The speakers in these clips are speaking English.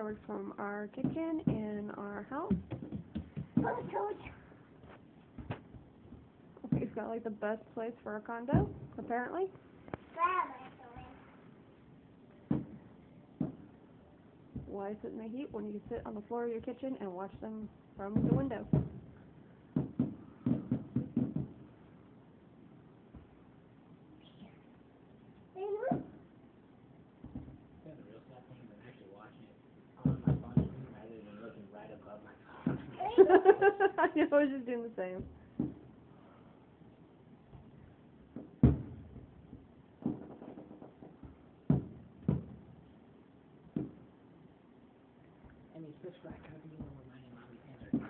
fireworks from our kitchen in our house. He's got like the best place for a condo, apparently. Why sit in the heat when you can sit on the floor of your kitchen and watch them from the window? I know, I was just doing the same.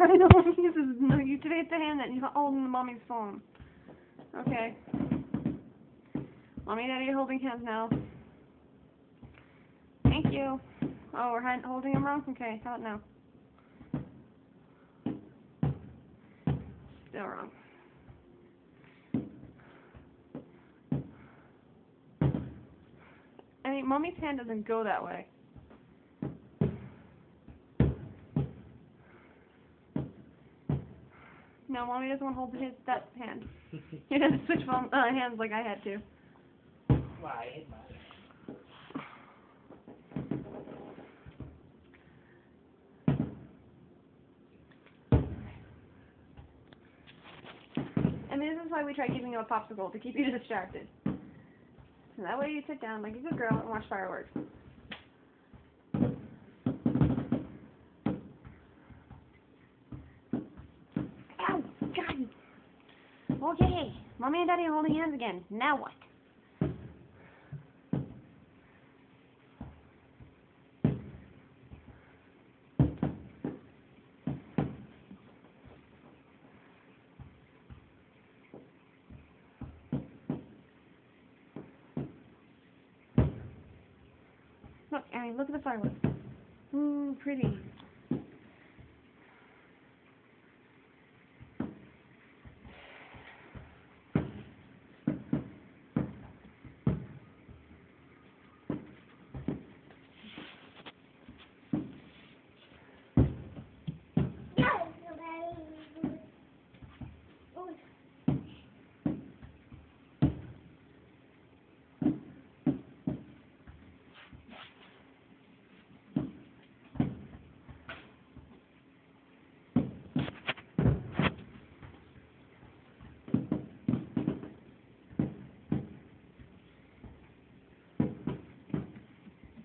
I know, he says, no, you today it's the hand that you're holding the mommy's phone. Okay. Mommy and Daddy are holding hands now. Thank you. Oh, we're holding them wrong? Okay, how about now? Still wrong. I mean, Mommy's hand doesn't go that way. No, Mommy doesn't want to hold that hand. You have to switch hands like I had to. Well, I hit my hand. And this is why we try giving you a popsicle, to keep you distracted. So that way you sit down like a good girl and watch fireworks. Ow! God! Okay, Mommy and Daddy are holding hands again. Now what? Look, Aaron, look at the fireworks. Ooh, pretty.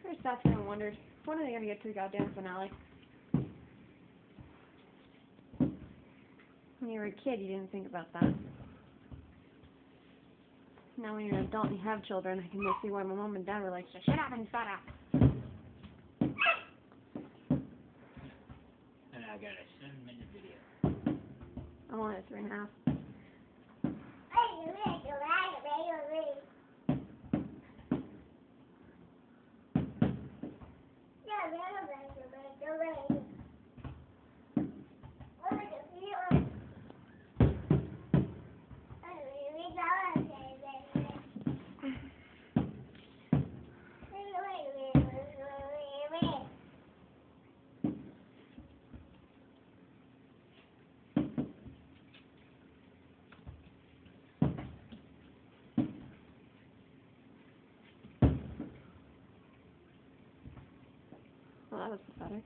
I sat there and wondered, when are they going to get to the goddamn finale? When you were a kid, you didn't think about that. Now when you're an adult and you have children, I can just see why my mom and dad were like, shut up and shut up. And I got a 7-minute video. I'm only at 3.5. Well, that was pathetic.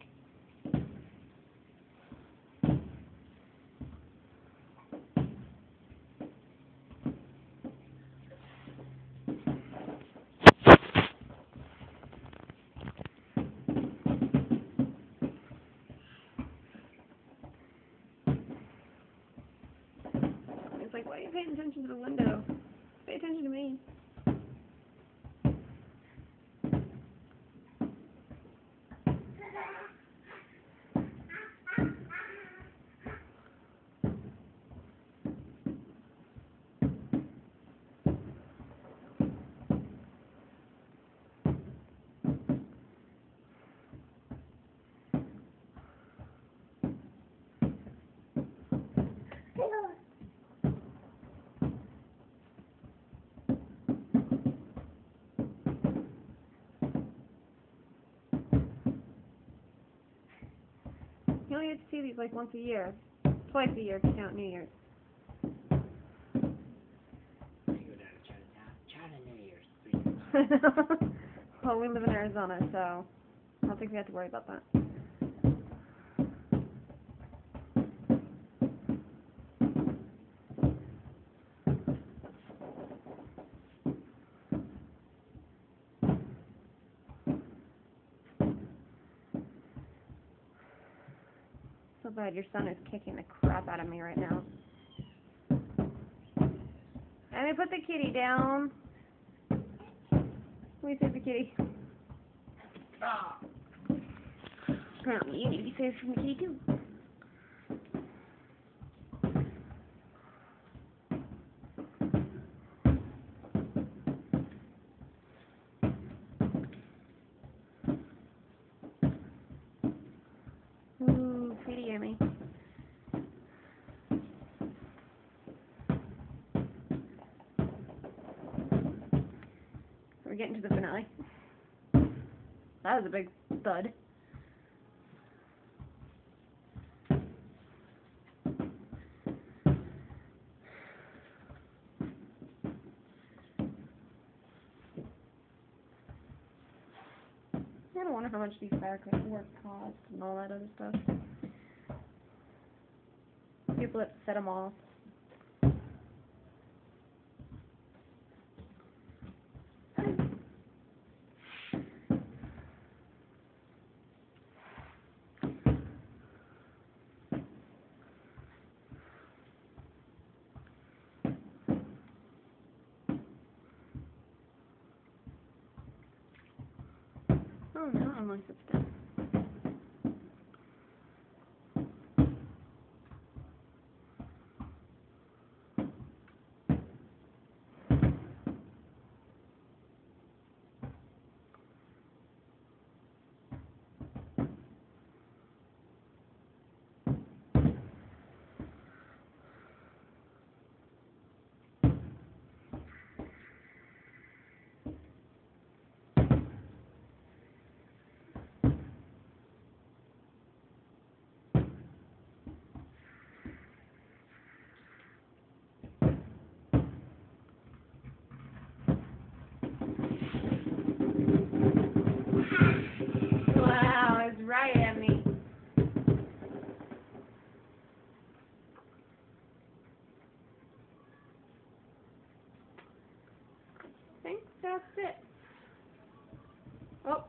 It's like, why are you paying attention to the window? Pay attention to me. only get to see these like once a year. Twice a year if you count New Year's. I go down to Chinatown. China New Year's. Well, we live in Arizona, so I don't think we have to worry about that. So bad your son is kicking the crap out of me right now. Let me put the kitty down. Let me save the kitty. Ah! Apparently you need to be saved from the kitty too. Ooh, kitty yummy. We're getting to the finale. That was a big thud. I wonder how much these fireworks cost and all that other stuff. People that set them off. Oh no, I'm like it's done. Wow, it's right at me. I think that's it. Oh,